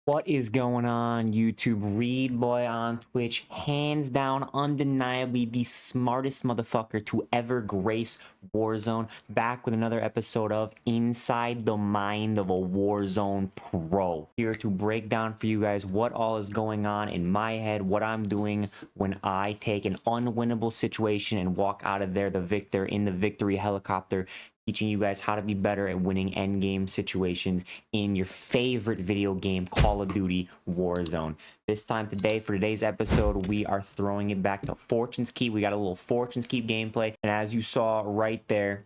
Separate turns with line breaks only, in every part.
What is going on, YouTube? Reidboyy on Twitch, hands down, undeniably the smartest motherfucker to ever grace Warzone. Back with another episode of Inside the Mind of a Warzone Pro. Here to break down for you guys what all is going on in my head, what I'm doing when I take an unwinnable situation and walk out of there the victor in the victory helicopter, teaching you guys how to be better at winning endgame situations in your favorite video game, Call of Duty Warzone. This time today, for today's episode, we are throwing it back to Fortune's Keep. We got a little Fortune's Keep gameplay, and as you saw right there,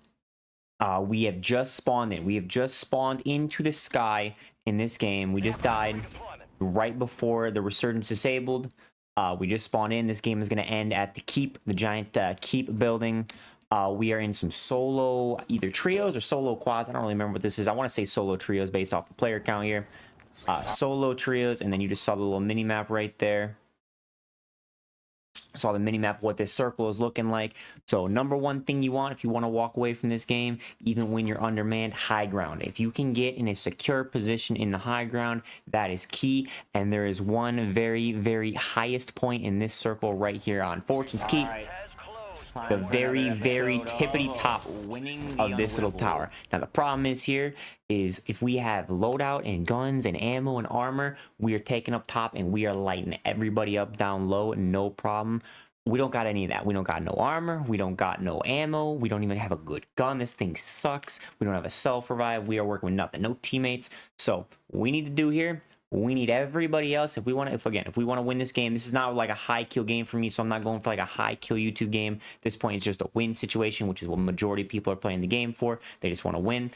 we have just spawned in. We have just spawned into the sky in this game. We just died right before the resurgence disabled. We just spawned in. This game is going to end at the Keep, the giant Keep building. We are in some solo, either trios or solo quads. I don't really remember what this is. I want to say solo trios based off the player count here. Solo trios, and then you just saw the little mini map right there. Saw the mini map, what this circle is looking like. So number one thing you want if you want to walk away from this game, even when you're undermanned, high ground. If you can get in a secure position in the high ground, that is key. And there is one very, very highest point in this circle right here on Fortune's Keep. The very, very tippity top of this little tower. Now the problem is here is if we have loadout and guns and ammo and armor, we are taking up top and we are lighting everybody up down low, no problem. We don't got any of that. We don't got no armor. We don't got no ammo. We don't even have a good gun. This thing sucks. We don't have a self-revive. We are working with nothing. No teammates. So what we need to do here, we need everybody else if we want to, if we want to win this game. This is not like a high kill game for me, so I'm not going for like a high kill YouTube game. At this point, it's just a win situation, which is what majority of people are playing the game for. They just want to win.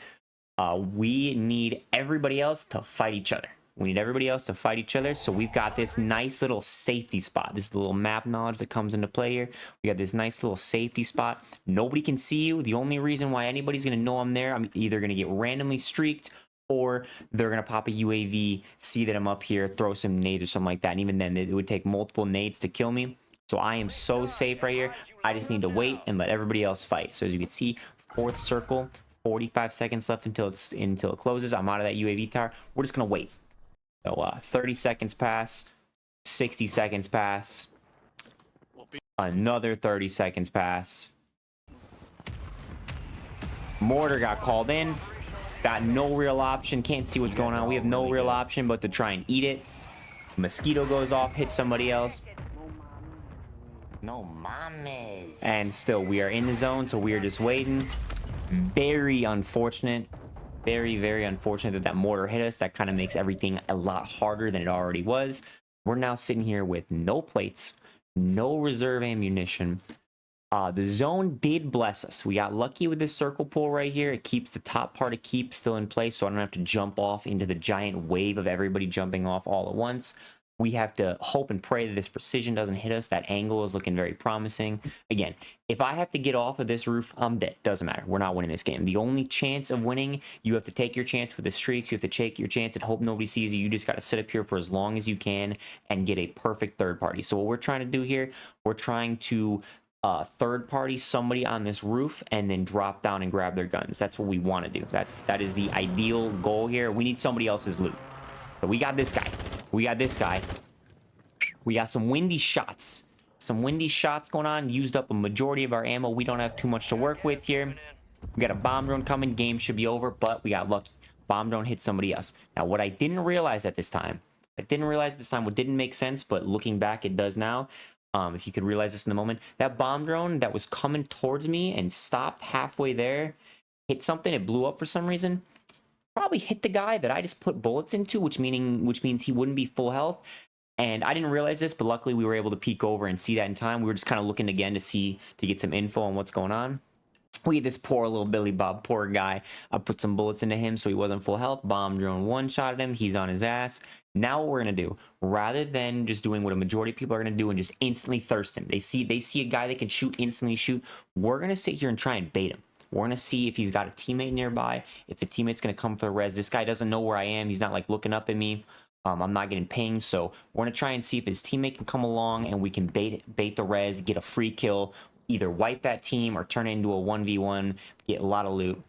We need everybody else to fight each other. We need everybody else to fight each other. So we've got this nice little safety spot. This is the little map knowledge that comes into play here. We got this nice little safety spot. Nobody can see you. The only reason why anybody's going to know I'm there, I'm either going to get randomly streaked, or they're going to pop a UAV, see that I'm up here, throw some nades or something like that. And even then, it would take multiple nades to kill me. So I am so safe right here. I just need to wait and let everybody else fight. So as you can see, fourth circle, 45 seconds left until it closes. I'm out of that UAV tower. We're just going to wait. So 30 seconds pass, 60 seconds pass, another 30 seconds pass. Mortar got called in. Got no real option. Can't see what's going on. We have no real option but to try and eat it. Mosquito goes off, hits somebody else.
No mames.
And still, we are in the zone, so we are just waiting. Very unfortunate. Very, very unfortunate that that mortar hit us. That kind of makes everything a lot harder than it already was. We're now sitting here with no plates, no reserve ammunition. The zone did bless us. We got lucky with this circle pull right here. It keeps the top part of Keep still in place, so I don't have to jump off into the giant wave of everybody jumping off all at once. We have to hope and pray that this precision doesn't hit us. That angle is looking very promising. Again, if I have to get off of this roof, I'm dead. Doesn't matter. We're not winning this game. The only chance of winning, you have to take your chance with the streaks. You have to take your chance and hope nobody sees you. You just got to sit up here for as long as you can and get a perfect third party. So what we're trying to do here, we're trying to third party somebody on this roof and then drop down and grab their guns. That's what we want to do. That is the ideal goal here. We need somebody else's loot. So we got this guy. We got this guy. We got some windy shots. Some windy shots going on. Used up a majority of our ammo. We don't have too much to work with here. We got a bomb drone coming. Game should be over, but we got lucky. Bomb drone hit somebody else. Now, what I didn't realize at this time, what didn't make sense, but looking back, it does now. If you could realize this in the moment, that bomb drone that was coming towards me and stopped halfway there, hit something, it blew up for some reason, probably hit the guy that I just put bullets into, which means he wouldn't be full health. And I didn't realize this, but luckily we were able to peek over and see that in time. We were just kind of looking again to get some info on what's going on. We had this poor little Billy Bob, poor guy. I put some bullets into him so he wasn't full health. Bomb drone one-shotted him. He's on his ass. Now what we're going to do, rather than just doing what a majority of people are going to do and just instantly thirst him. They see a guy they can shoot, instantly shoot. We're going to sit here and try and bait him. We're going to see if he's got a teammate nearby, if the teammate's going to come for the res. This guy doesn't know where I am. He's not like looking up at me. I'm not getting pinged, so we're going to try and see if his teammate can come along and we can bait the res, get a free kill, either wipe that team or turn it into a 1v1, get a lot of loot.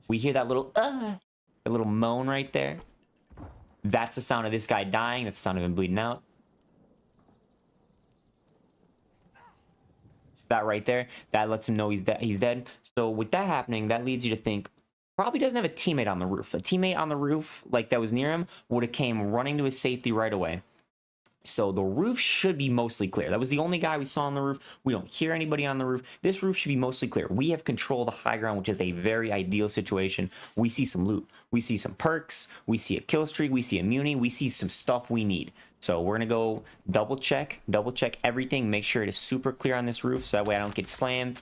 We hear that little moan right there. That's the sound of this guy dying. That's the sound of him bleeding out. That right there, that lets him know he's dead. So with that happening, that leads you to think probably doesn't have a teammate on the roof. A teammate on the roof, like that was near him, would have came running to his safety right away. So the roof should be mostly clear. That was the only guy we saw on the roof. We don't hear anybody on the roof. This roof should be mostly clear. We have control of the high ground, which is a very ideal situation. We see some loot. We see some perks. We see a kill streak. We see immunity. We see some stuff we need. So we're going to go double check everything. Make sure it is super clear on this roof so that way I don't get slammed.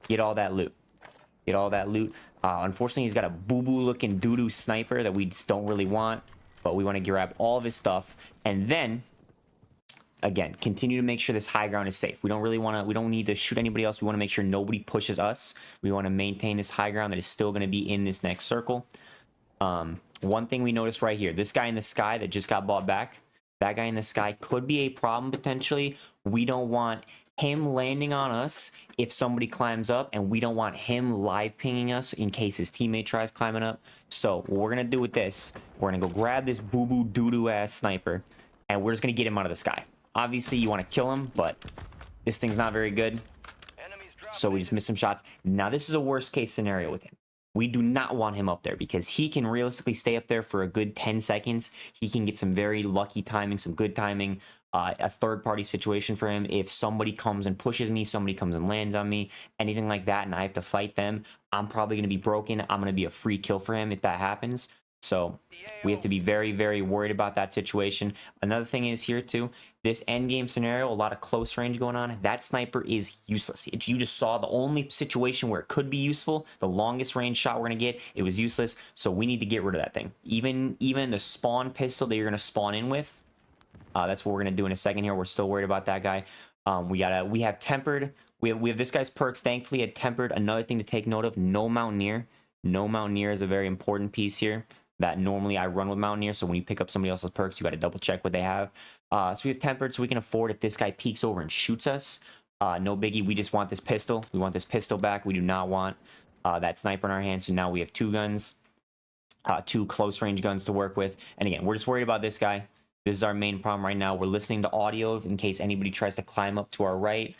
Get all that loot. Get all that loot. Unfortunately, he's got a boo-boo looking doo-doo sniper that we just don't really want. But we want to grab all of his stuff. And then, again, continue to make sure this high ground is safe. We don't need to shoot anybody else. We want to make sure nobody pushes us. We want to maintain this high ground that is still going to be in this next circle. One thing we noticed right here, this guy in the sky that just got bought back, that guy in the sky could be a problem potentially. We don't want him landing on us if somebody climbs up, and we don't want him live pinging us in case his teammate tries climbing up. So what we're gonna do with this, we're gonna go grab this boo-boo doo-doo ass sniper, and we're just gonna get him out of the sky. Obviously you want to kill him, but this thing's not very good, so we just miss some shots. Now this is a worst case scenario with him. We do not want him up there because he can realistically stay up there for a good 10 seconds. He can get some very lucky timing, some good timing, a third-party situation for him. If somebody comes and pushes me, somebody comes and lands on me, anything like that, and I have to fight them, I'm probably going to be broken. I'm going to be a free kill for him if that happens. So we have to be very, very worried about that situation. Another thing is here too, this end game scenario, a lot of close range going on. That sniper is useless. You just saw the only situation where it could be useful. The longest range shot we're gonna get, it was useless. So we need to get rid of that thing. Even the spawn pistol that you're gonna spawn in with, that's what we're gonna do in a second here. We're still worried about that guy. We have tempered. We have this guy's perks. Thankfully, at tempered. Another thing to take note of: no Mountaineer. No Mountaineer is a very important piece here. That normally I run with Mountaineer, so when you pick up somebody else's perks, you got to double check what they have. So we have tempered, so we can afford if this guy peeks over and shoots us. No biggie. We just want this pistol. We want this pistol back. We do not want that sniper in our hands. So now we have two guns, two close range guns to work with. And again, we're just worried about this guy. This is our main problem right now. We're listening to audio in case anybody tries to climb up to our right.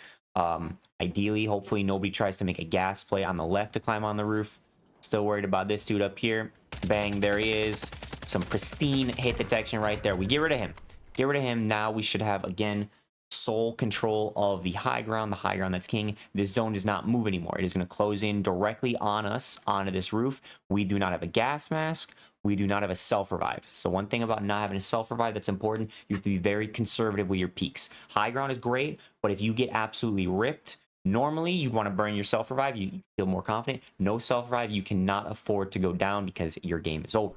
Ideally, hopefully nobody tries to make a gas play on the left to climb on the roof. Still worried about this dude up here. Bang, there he is. Some pristine hit detection right there. We get rid of him. Get rid of him. Now we should have, again, sole control of the high ground that's king. This zone does not move anymore. It is going to close in directly on us, onto this roof. We do not have a gas mask. We do not have a self-revive. So one thing about not having a self-revive that's important, you have to be very conservative with your peaks. High ground is great, but if you get absolutely ripped, normally you'd want to burn your self-revive. You feel more confident. No self-revive, you cannot afford to go down because your game is over.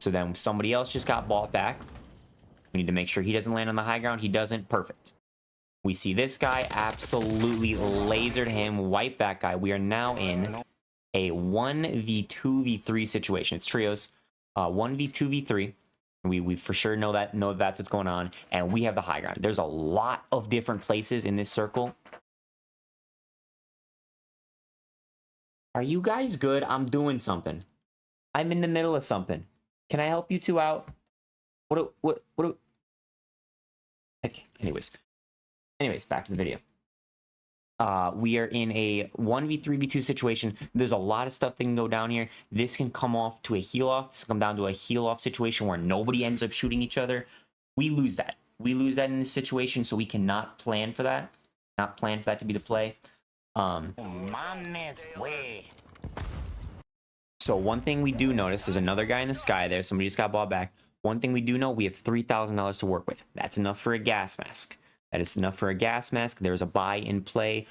So then somebody else just got bought back. We need to make sure he doesn't land on the high ground. He doesn't. Perfect. We see this guy absolutely lasered him, wipe that guy. We are now in a 1v2v3 situation. It's trios. 1v2v3. We for sure know that's what's going on, and we have the high ground. There's a lot of different places in this circle. Are you guys good? I'm doing something. I'm in the middle of something. Can I help you two out? What? Okay. Anyways, back to the video. We are in a 1v3v2 situation. There's a lot of stuff that can go down here. This can come off to a heal off. This can come down to a heal off situation where nobody ends up shooting each other. We lose that. We lose that in this situation, so we cannot plan for that. Not plan for that to be the play. So one thing we do notice, there's another guy in the sky there. Somebody just got bought back. One thing we do know, we have $3,000 to work with. That's enough for a gas mask. That is enough for a gas mask. There's a buy in play.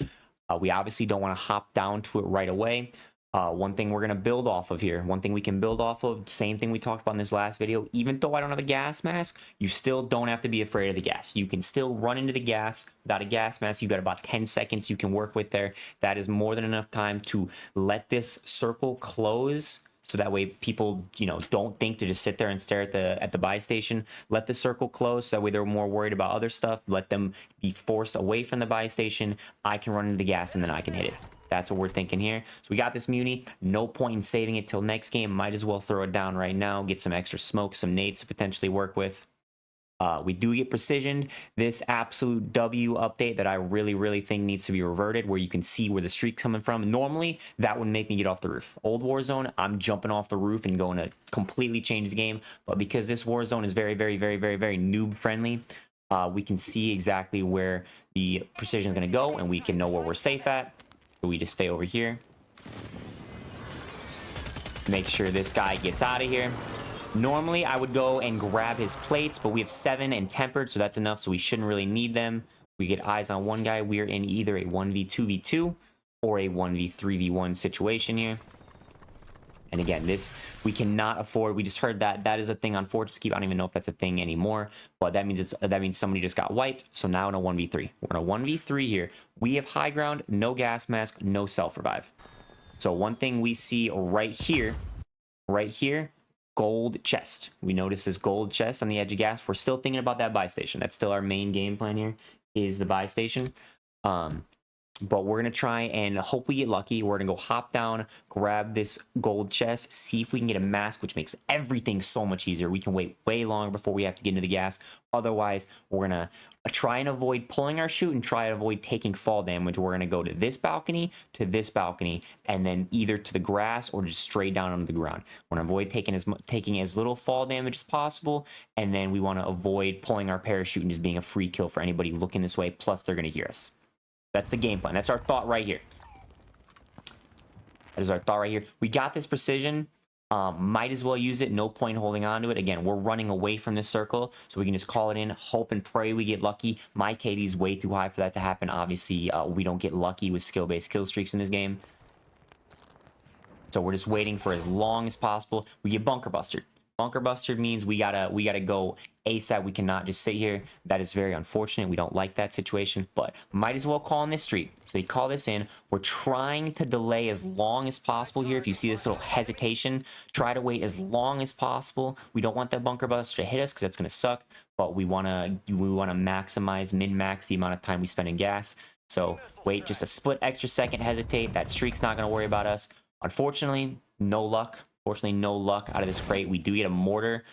We obviously don't want to hop down to it right away. One thing we're going to build off of here, one thing we can build off of, same thing we talked about in this last video, even though I don't have a gas mask, you still don't have to be afraid of the gas. You can still run into the gas without a gas mask. You've got about 10 seconds you can work with there. That is more than enough time to let this circle close. So that way people, don't think to just sit there and stare at the buy station. Let the circle close. So that way they're more worried about other stuff. Let them be forced away from the buy station. I can run into the gas and then I can hit it. That's what we're thinking here. So we got this muni. No point in saving it till next game. Might as well throw it down right now. Get some extra smoke, some nades to potentially work with. We do get precision. This absolute W update that I really think needs to be reverted, where you can see where the streak's coming from. Normally, that would make me get off the roof. Old Warzone, I'm jumping off the roof and going to completely change the game. But because this Warzone is very noob friendly, we can see exactly where the precision is going to go, and we can know where we're safe at. So we just stay over here. Make sure this guy gets out of here. Normally, I would go and grab his plates, but we have 7 and tempered, so that's enough, so we shouldn't really need them. We get eyes on one guy. We're in either a 1v2v2 or a 1v3v1 situation here. And again, this we cannot afford. We just heard that that is a thing on Fortress. I don't even know if that's a thing anymore, but that means somebody just got wiped. So now in a 1v3, we're in a 1v3 here. We have high ground, no gas mask, no self revive. So one thing we see right here, gold chest. We notice this gold chest on the edge of gas. We're still thinking about that buy station. That's still our main game plan here, is the buy station. But we're going to try and hope we get lucky. We're going to go hop down, grab this gold chest, see if we can get a mask, which makes everything so much easier. We can wait way longer before we have to get into the gas. Otherwise, we're going to try and avoid pulling our chute and try to avoid taking fall damage. We're going to go to this balcony, and then either to the grass or just straight down onto the ground. We're going to avoid taking as little fall damage as possible, and then we want to avoid pulling our parachute and just being a free kill for anybody looking this way, plus they're going to hear us. That's the game plan. That's our thought right here. That is our thought right here. We got this precision. Might as well use it. No point holding on to it. Again, we're running away from this circle, so we can just call it in, hope and pray we get lucky. My KD is way too high for that to happen. Obviously, we don't get lucky with skill-based kill streaks in this game. So we're just waiting for as long as possible. We get bunker busted. Bunker busted means we gotta go ASAP. We cannot just sit here. That is very unfortunate. We don't like that situation, but might as well call in this streak. So you call this in. We're trying to delay as long as possible here. If you see this little hesitation, try to wait as long as possible. We don't want that bunker buster to hit us because that's gonna suck. But we wanna maximize, min-max the amount of time we spend in gas. So wait just a split extra second, hesitate. That streak's not gonna worry about us. Unfortunately, no luck. Fortunately, no luck out of this crate. We do get a mortar,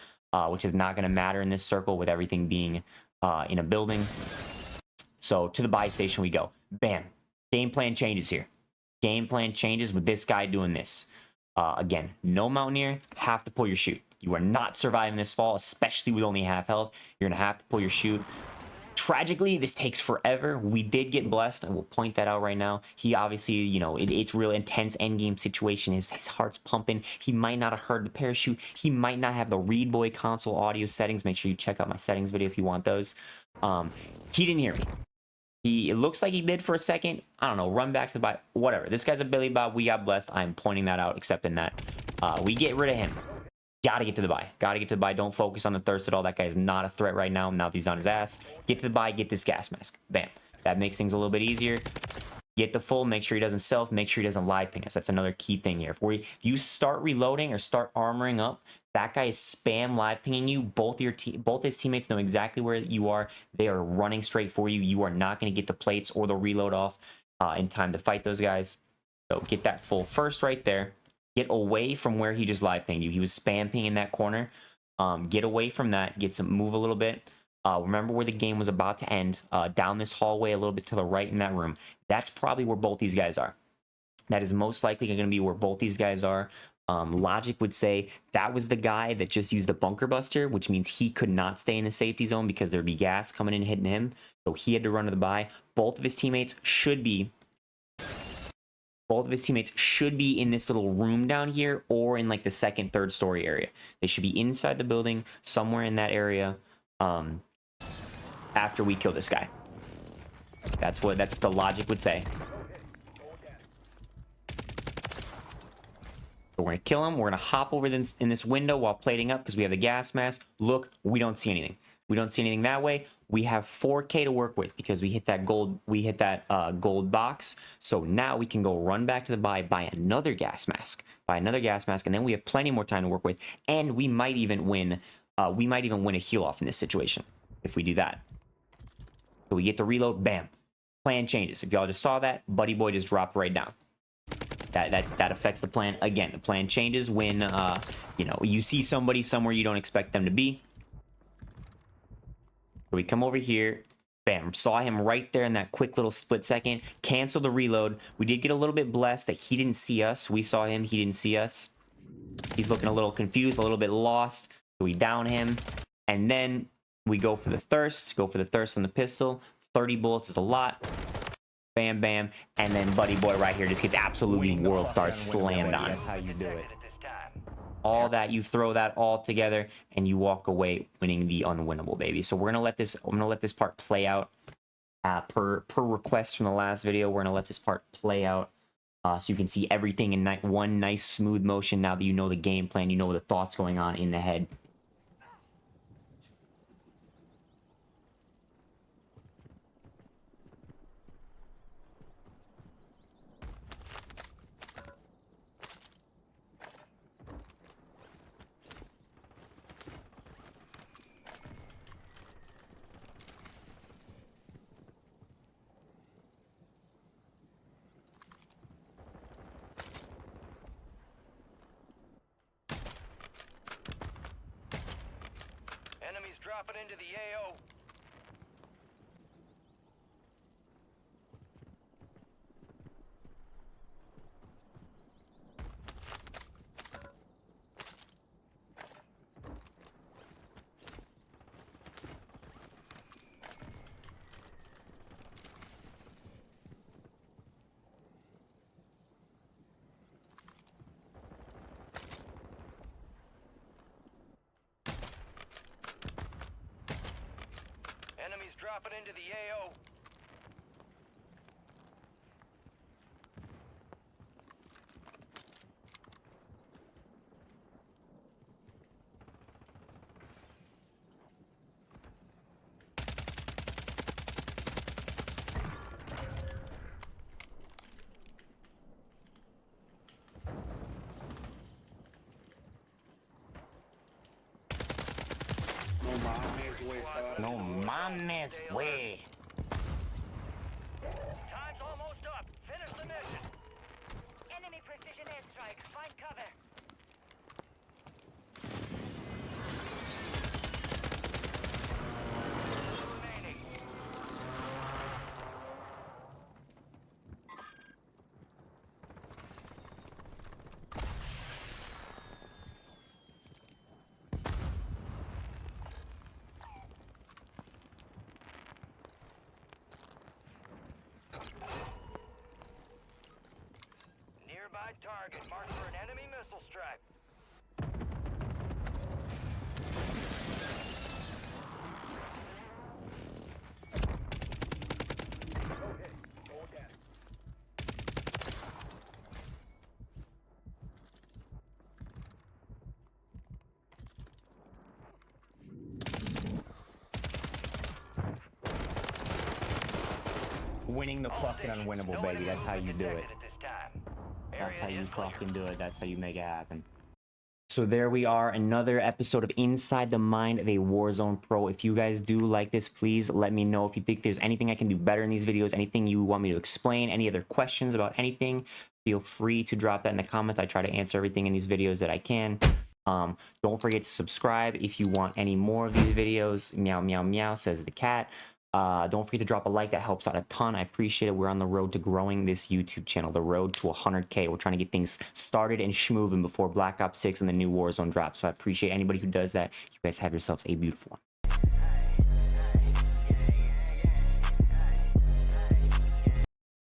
which is not going to matter in this circle with everything being in a building. So to the buy station we go. Bam. Game plan changes here. Game plan changes with this guy doing this. Again, no Mountaineer. Have to pull your chute. You are not surviving this fall, especially with only half health. You're going to have to pull your chute. Tragically, this takes forever. We did get blessed. I will point that out right now. He obviously, you know, it's real intense endgame situation. His heart's pumping. He might not have heard the parachute. He might not have the Reidboyy console audio settings. Make sure you check out my settings video if you want those. He didn't hear me. It looks like he did for a second. I don't know. Run back to the buy. Whatever. This guy's a Billy Bob. We got blessed. I'm pointing that out, accepting that. We get rid of him. Gotta get to the buy. Gotta get to the buy. Don't focus on the thirst at all. That guy is not a threat right now. Now that he's on his ass. Get to the buy. Get this gas mask. Bam. That makes things a little bit easier. Get the full. Make sure he doesn't self. Make sure he doesn't live ping us. That's another key thing here. If you start reloading or start armoring up, that guy is spam live pinging you. Both his teammates know exactly where you are. They are running straight for you. You are not going to get the plates or the reload off in time to fight those guys. So get that full first right there. Get away from where he just live pinged you. He was spam pinging that corner. Get away from that. Get some move a little bit. Remember where the game was about to end. Down this hallway a little bit to the right in that room. That's probably where both these guys are. That is most likely going to be where both these guys are. Logic would say that was the guy that just used the bunker buster, which means he could not stay in the safety zone because there'd be gas coming in and hitting him. So he had to run to the buy. Both of his teammates should be in this little room down here or in like the second, third story area. They should be inside the building, somewhere in that area, after we kill this guy. That's what the logic would say. So we're going to kill him. We're going to hop over in this window while plating up because we have the gas mask. Look, we don't see anything. We don't see anything that way. We have 4K to work with because we hit that gold. We hit that gold box. So now we can go run back to the buy another gas mask, and then we have plenty more time to work with. And we might even win. We might even win a heal off in this situation if we do that. So we get the reload. Bam. Plan changes. If y'all just saw that, Buddy Boy just dropped right down. that affects the plan. Again, the plan changes when you know, you see somebody somewhere you don't expect them to be. So we come over here, bam, saw him right there in that quick little split second, cancel the reload. We did get a little bit blessed that he didn't see us. We saw him, he didn't see us. He's looking a little confused, a little bit lost. So we down him, and then we go for the thirst on the pistol. 30 bullets is a lot. Bam, bam, and then Buddy Boy right here just gets absolutely world star slammed on. That's how you do it. All that, you throw that all together, and you walk away winning the unwinnable, baby. So we're gonna let this. I'm gonna let this part play out. Per request from the last video, we're gonna let this part play out. So you can see everything in one nice smooth motion. Now that you know the game plan, you know the thoughts going on in the head.
Enemies dropping into the AO. Enemies dropping into the AO.
No mames, way.
Time's almost up. Finish the mission.
Enemy precision airstrike. Find cover.
Remaining. Nearby target marked for an enemy missile strike.
Winning the fucking unwinnable, baby. That's how you do it. That's how you fucking do it. That's how you make it happen. So there we are, another episode of Inside the Mind of a Warzone Pro. If you guys do like this, please let me know. If you think there's anything I can do better in these videos, anything you want me to explain, any other questions about anything, feel free to drop that in the comments. I try to answer everything in these videos that I can. Don't forget to subscribe if you want any more of these videos. Meow, meow, meow, says the cat. Don't forget to drop a like. That helps out a ton. I appreciate it. We're on the road to growing this YouTube channel, the road to 100K. We're trying to get things started and schmoving before Black Ops 6 and the new Warzone drops. So I appreciate anybody who does that. You guys have yourselves a beautiful one.